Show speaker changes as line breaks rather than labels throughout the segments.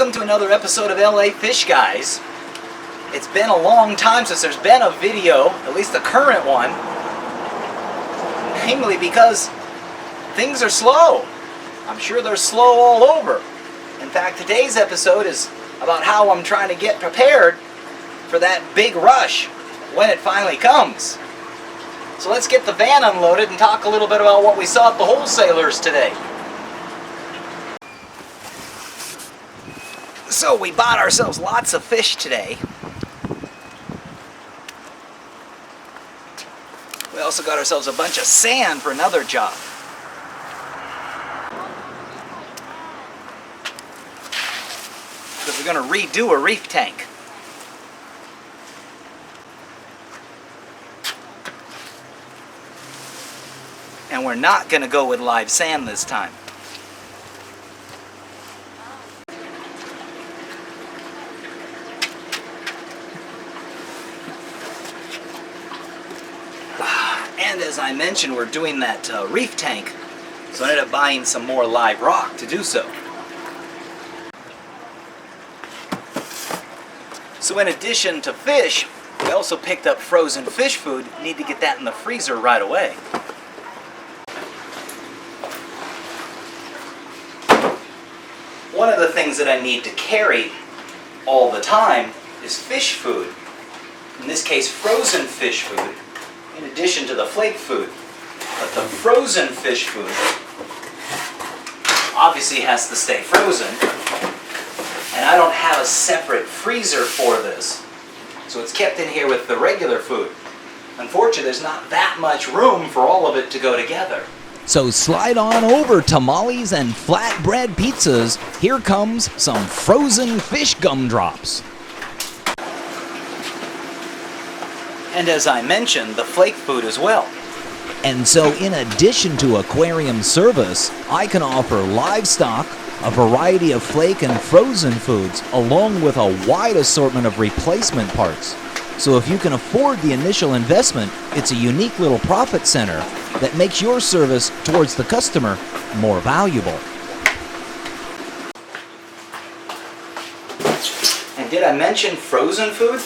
welcome to another episode of LA Fishguys. It's been a long time since there's been a video, at least the current one, namely because things are slow. I'm sure they're slow all over. In fact, today's episode is about how I'm trying to get prepared for that big rush when it finally comes. So let's get the van unloaded and talk a little bit about what we saw at the wholesalers today. So we bought ourselves lots of fish today. We also got ourselves a bunch of sand for another job. Because we're going to redo a reef tank. And we're not going to go with live sand this time. And as I mentioned, we're doing that reef tank, so I ended up buying some more live rock to do so. So in addition to fish, we also picked up frozen fish food. Need to get that in the freezer right away. One of the things that I need to carry all the time is fish food. In this case, frozen fish food, in addition to the flake food. But the frozen fish food obviously has to stay frozen. And I don't have a separate freezer for this. So it's kept in here with the regular food. Unfortunately, there's not that much room for all of it to go together.
So slide on over tamales and flatbread pizzas. Here comes some frozen fish gumdrops.
And as I mentioned, the flake food as well.
And so in addition to aquarium service, I can offer livestock, a variety of flake and frozen foods, along with a wide assortment of replacement parts. So if you can afford the initial investment, it's a unique little profit center that makes your service towards the customer more valuable.
And did I mention frozen food?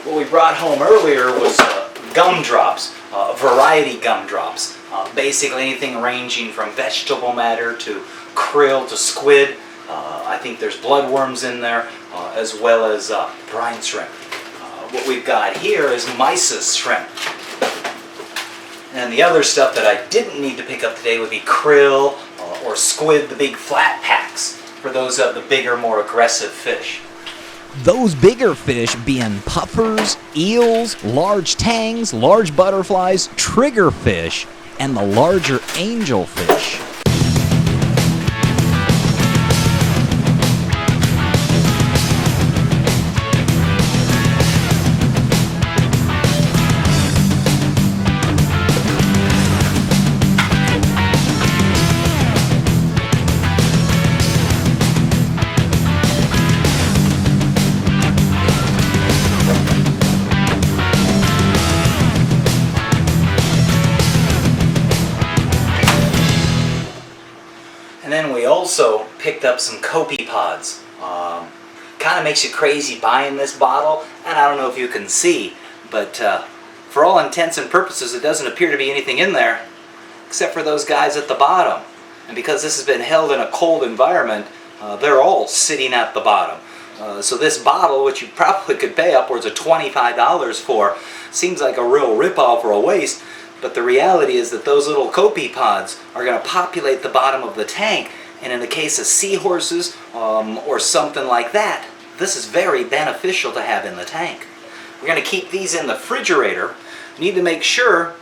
What we brought home earlier was gumdrops, variety gumdrops. Basically anything ranging from vegetable matter to krill to squid. I think there's bloodworms in there, as well as brine shrimp. What we've got here is mysis shrimp. And the other stuff that I didn't need to pick up today would be krill or squid, the big flat packs, for those of the bigger, more aggressive fish.
Those bigger fish being puffers, eels, large tangs, large butterflies, triggerfish, and the larger angelfish.
And then we also picked up some Copepods. Kind of makes you crazy buying this bottle, and I don't know if you can see, but for all intents and purposes it doesn't appear to be anything in there except for those guys at the bottom. And because this has been held in a cold environment, they're all sitting at the bottom. So this bottle, which you probably could pay upwards of $25 for, seems like a real rip-off or a waste. But the reality is that those little Copepods are going to populate the bottom of the tank, and in the case of seahorses or something like that, this is very beneficial to have in the tank. We're going to keep these in the refrigerator. We need to make sure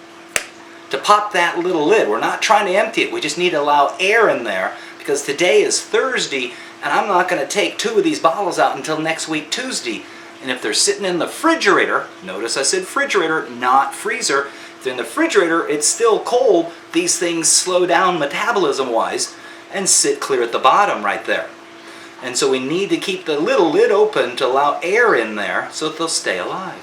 to pop that little lid. We're not trying to empty it, we just need to allow air in there, because today is Thursday, and I'm not going to take 2 of these bottles out until next week Tuesday. And if they're sitting in the refrigerator, notice I said refrigerator, not freezer. In the refrigerator, it's still cold. These things slow down metabolism-wise and sit clear at the bottom right there. And so we need to keep the little lid open to allow air in there so that they'll stay alive.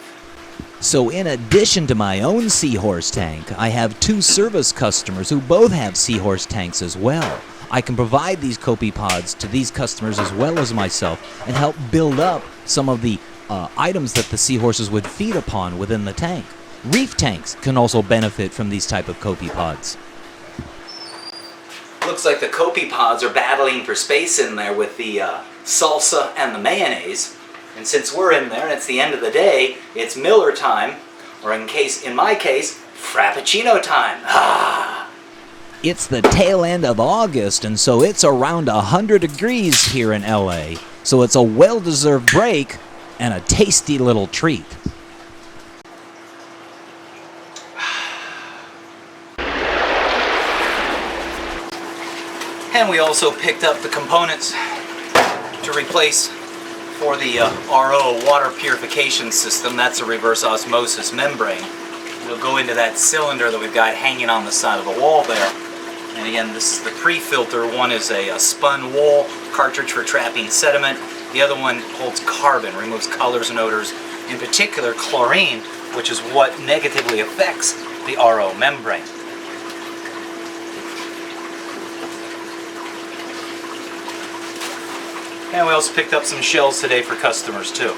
So in addition to my own seahorse tank, I have 2 service customers who both have seahorse tanks as well. I can provide these Copepods to these customers as well as myself and help build up some of the items that the seahorses would feed upon within the tank. Reef tanks can also benefit from these type of Copepods.
Looks like the Copepods are battling for space in there with the salsa and the mayonnaise. And since we're in there and it's the end of the day, it's Miller time, or in my case, Frappuccino time. Ah!
It's the tail end of August, and so it's around 100 degrees here in LA. So it's a well-deserved break and a tasty little treat.
And we also picked up the components to replace for the RO water purification system. That's a reverse osmosis membrane. It'll go into that cylinder that we've got hanging on the side of the wall there. And again, this is the pre-filter. One is a spun wool cartridge for trapping sediment. The other one holds carbon, removes colors and odors, in particular chlorine, which is what negatively affects the RO membrane. And we also picked up some shells today for customers too.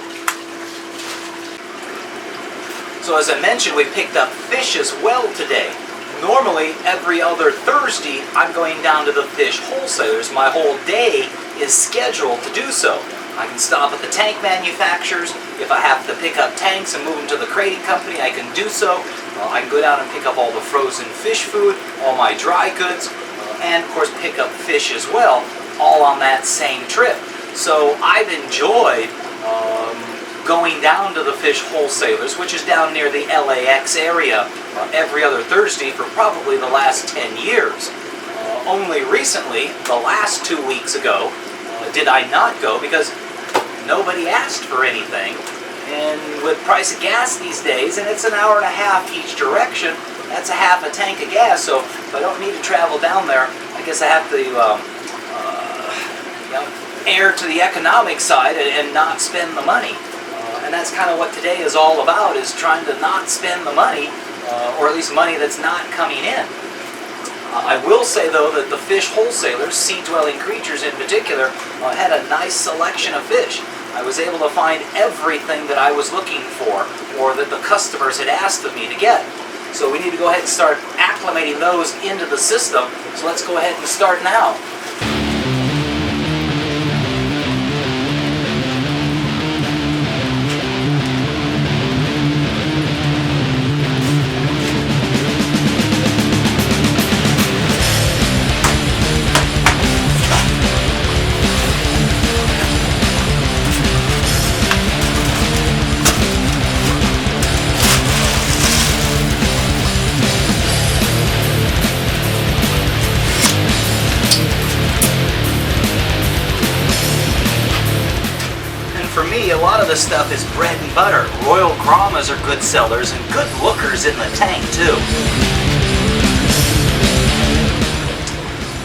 So as I mentioned, we picked up fish as well today. Normally, every other Thursday, I'm going down to the fish wholesalers. My whole day is scheduled to do so. I can stop at the tank manufacturers. If I have to pick up tanks and move them to the crating company, I can do so. I can go down and pick up all the frozen fish food, all my dry goods, and of course pick up fish as well, all on that same trip. So I've enjoyed going down to the fish wholesalers, which is down near the LAX area, every other Thursday for probably the last 10 years. Only recently, the last 2 weeks ago, did I not go because nobody asked for anything. And with price of gas these days, and it's an hour and a half each direction, that's a half a tank of gas. So if I don't need to travel down there, I guess I have to err to the economic side and not spend the money. And that's kind of what today is all about, is trying to not spend the money, or at least money that's not coming in. I will say, though, that the fish wholesalers, sea-dwelling creatures in particular, had a nice selection of fish. I was able to find everything that I was looking for, or that the customers had asked of me to get. So we need to go ahead and start acclimating those into the system. So let's go ahead and start now. For me, a lot of the stuff is bread and butter. Royal Grommas are good sellers and good lookers in the tank too.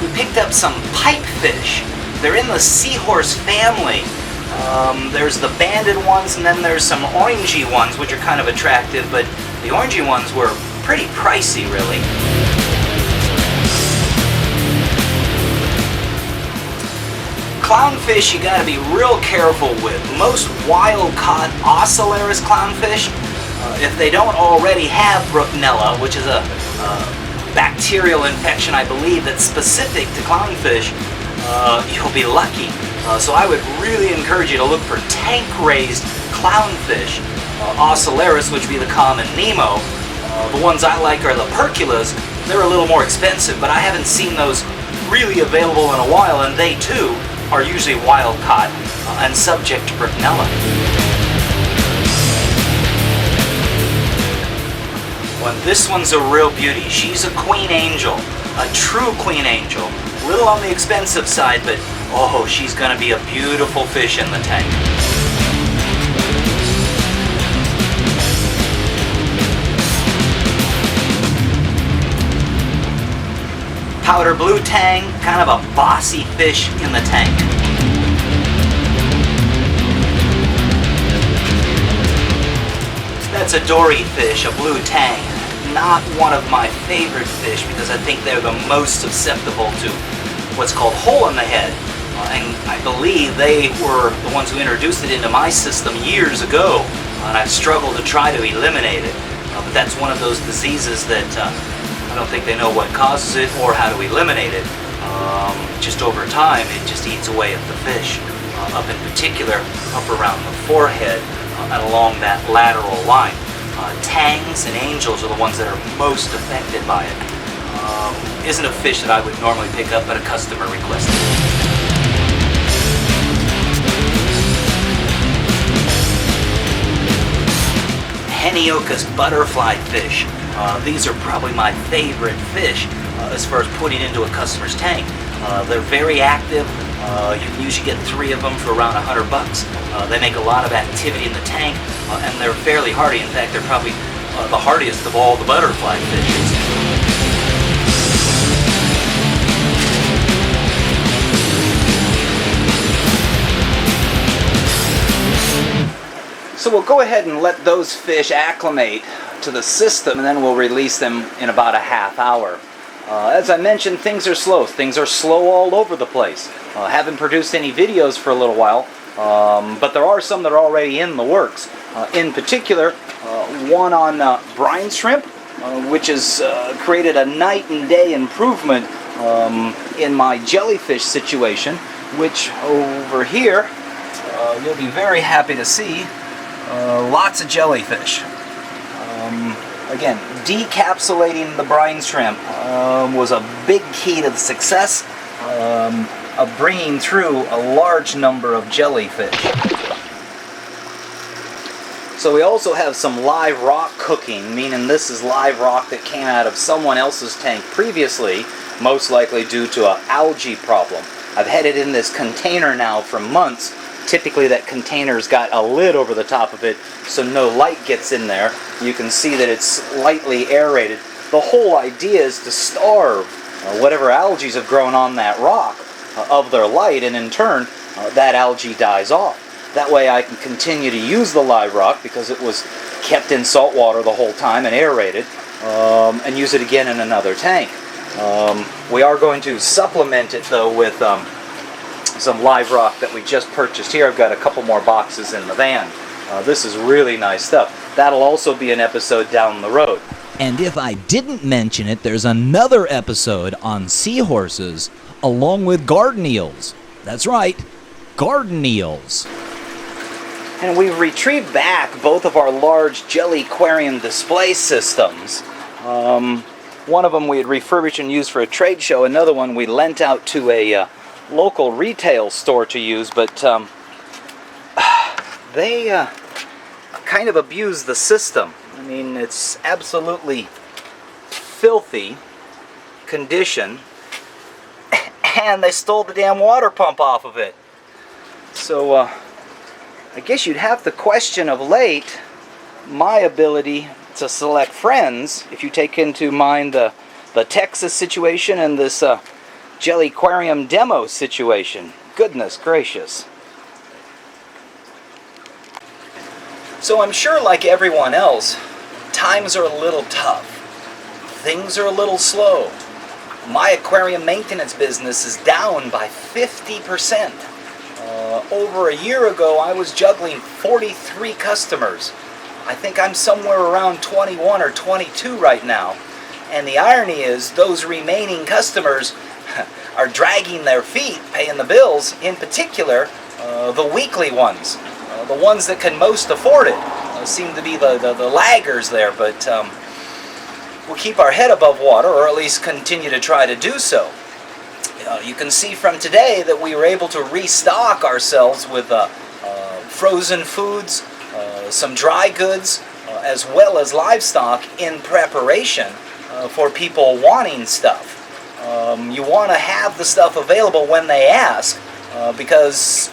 We picked up some pipefish. They're in the seahorse family. There's the banded ones, and then there's some orangey ones, which are kind of attractive, but the orangey ones were pretty pricey, really. Clownfish you gotta be real careful with. Most wild-caught ocellaris clownfish, if they don't already have Brucnella, which is a bacterial infection, I believe, that's specific to clownfish, you'll be lucky. So I would really encourage you to look for tank-raised clownfish. Ocellaris, which would be the common Nemo. The ones I like are the Perculas. They're a little more expensive, but I haven't seen those really available in a while, and they too are usually wild-caught and subject to Brucnella. Well, this one's a real beauty. She's a queen angel, a true queen angel. A little on the expensive side, but oh, she's going to be a beautiful fish in the tank. Powder blue tang, kind of a bossy fish in the tank. That's a dory fish, a blue tang. Not one of my favorite fish because I think they're the most susceptible to what's called hole in the head. And I believe they were the ones who introduced it into my system years ago, and I've struggled to try to eliminate it. But that's one of those diseases that I don't think they know what causes it or how to eliminate it. Just over time, it just eats away at the fish, up in particular, up around the forehead and along that lateral line. Tangs and angels are the ones that are most affected by it. Isn't a fish that I would normally pick up, but a customer requested it. Heniochus butterfly fish. These are probably my favorite fish as far as putting into a customer's tank. They're very active. You can usually get 3 of them for around $100. They make a lot of activity in the tank, and they're fairly hardy. In fact, they're probably the hardiest of all the butterfly fishes. So we'll go ahead and let those fish acclimate to the system, and then we'll release them in about a half hour. As I mentioned, things are slow. Things are slow all over the place. Haven't produced any videos for a little while, but there are some that are already in the works. In particular, one on brine shrimp, which has created a night and day improvement in my jellyfish situation, which over here you'll be very happy to see. Lots of jellyfish. Again, decapsulating the brine shrimp was a big key to the success of bringing through a large number of jellyfish. So we also have some live rock cooking, meaning this is live rock that came out of someone else's tank previously, most likely due to an algae problem. I've had it in this container now for months. Typically that container's got a lid over the top of it so no light gets in there. You can see that it's lightly aerated. The whole idea is to starve whatever algae have grown on that rock of their light, and in turn that algae dies off. That way I can continue to use the live rock because it was kept in salt water the whole time and aerated, and use it again in another tank. We are going to supplement it though with some live rock that we just purchased here. I've got a couple more boxes in the van. This is really nice stuff. That'll also be an episode down the road.
And if I didn't mention it, there's another episode on seahorses along with garden eels. That's right, garden eels.
And we've retrieved back both of our large jelly aquarium display systems. One of them we had refurbished and used for a trade show. Another one we lent out to a local retail store to use, but they kind of abuse the system. I mean, it's absolutely filthy condition, and they stole the damn water pump off of it. So I guess you'd have to question of late my ability to select friends if you take into mind the Texas situation and this Jelly Aquarium demo situation. Goodness gracious. So I'm sure, like everyone else, times are a little tough. Things are a little slow. My aquarium maintenance business is down by 50%. Over a year ago, I was juggling 43 customers. I think I'm somewhere around 21 or 22 right now. And the irony is, those remaining customers are dragging their feet, paying the bills, in particular, the weekly ones. The ones that can most afford it seem to be the laggers there, but we'll keep our head above water, or at least continue to try to do so. You can see from today that we were able to restock ourselves with frozen foods, some dry goods, as well as livestock in preparation for people wanting stuff. You want to have the stuff available when they ask, because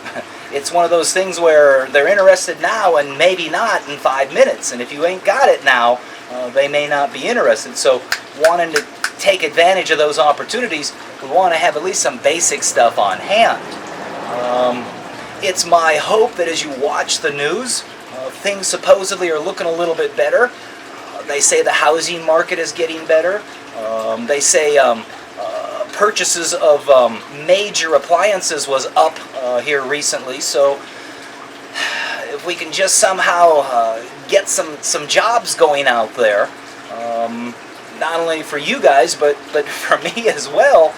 it's one of those things where they're interested now and maybe not in 5 minutes, and if you ain't got it now, they may not be interested. So wanting to take advantage of those opportunities, we want to have at least some basic stuff on hand. It's my hope that as you watch the news, things supposedly are looking a little bit better. They say the housing market is getting better. They say purchases of major appliances was up here recently, so if we can just somehow get some jobs going out there, not only for you guys, but for me as well,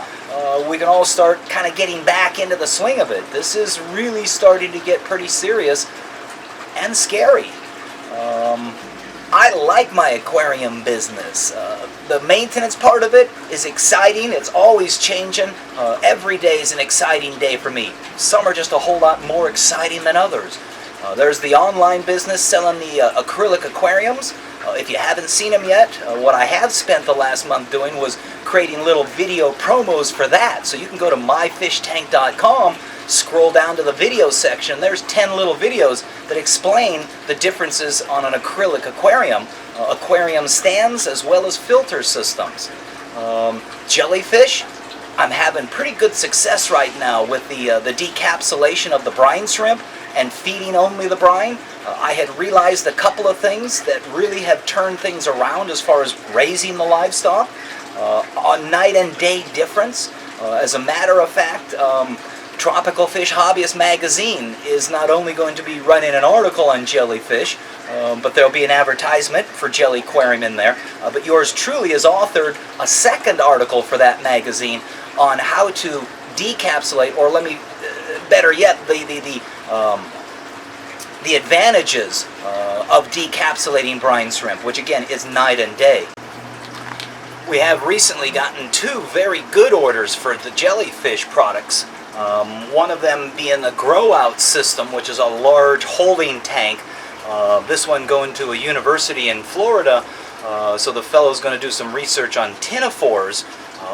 we can all start kind of getting back into the swing of it. This is really starting to get pretty serious and scary. I like my aquarium business. The maintenance part of it is exciting. It's always changing. Every day is an exciting day for me. Some are just a whole lot more exciting than others. There's the online business selling the acrylic aquariums. If you haven't seen them yet, what I have spent the last month doing was creating little video promos for that. So you can go to myfishtank.com, scroll down to the video section. There's 10 little videos that explain the differences on an acrylic aquarium, aquarium stands, as well as filter systems. Jellyfish, I'm having pretty good success right now with the decapsulation of the brine shrimp and feeding only the brine. I had realized a couple of things that really have turned things around as far as raising the livestock. A night and day difference. As a matter of fact, Tropical Fish Hobbyist magazine is not only going to be running an article on jellyfish, but there'll be an advertisement for Jelly Aquarium in there. But yours truly has authored a second article for that magazine on how to decapsulate, or let me, better yet, the advantages of decapsulating brine shrimp, which again is night and day. We have recently gotten 2 very good orders for the jellyfish products. One of them being the grow out system, which is a large holding tank. This one going to a university in Florida, so the fellow's going to do some research on ctenophores,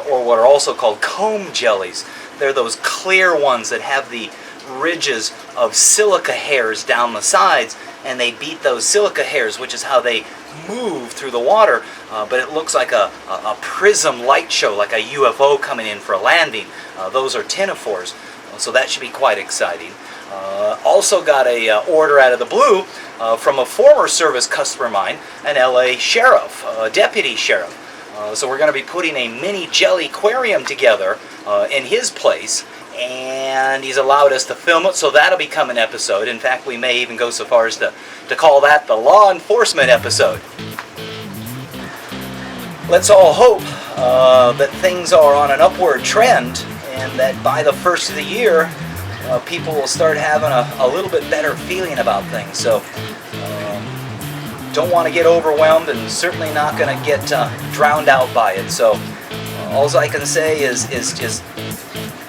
or what are also called comb jellies. They're those clear ones that have the ridges of silica hairs down the sides, and they beat those silica hairs, which is how they move through the water, but it looks like a prism light show, like a UFO coming in for a landing. Those are ctenophores, so that should be quite exciting. Also got a order out of the blue from a former service customer of mine, an LA sheriff, a deputy sheriff. So we're going to be putting a mini jelly aquarium together in his place, and he's allowed us to film it, so that'll become an episode. In fact, we may even go so far as to call that the law enforcement episode. Let's all hope that things are on an upward trend, and that by the first of the year, people will start having a little bit better feeling about things. So, don't want to get overwhelmed, and certainly not going to get drowned out by it. So, all I can say is just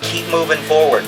keep moving forward.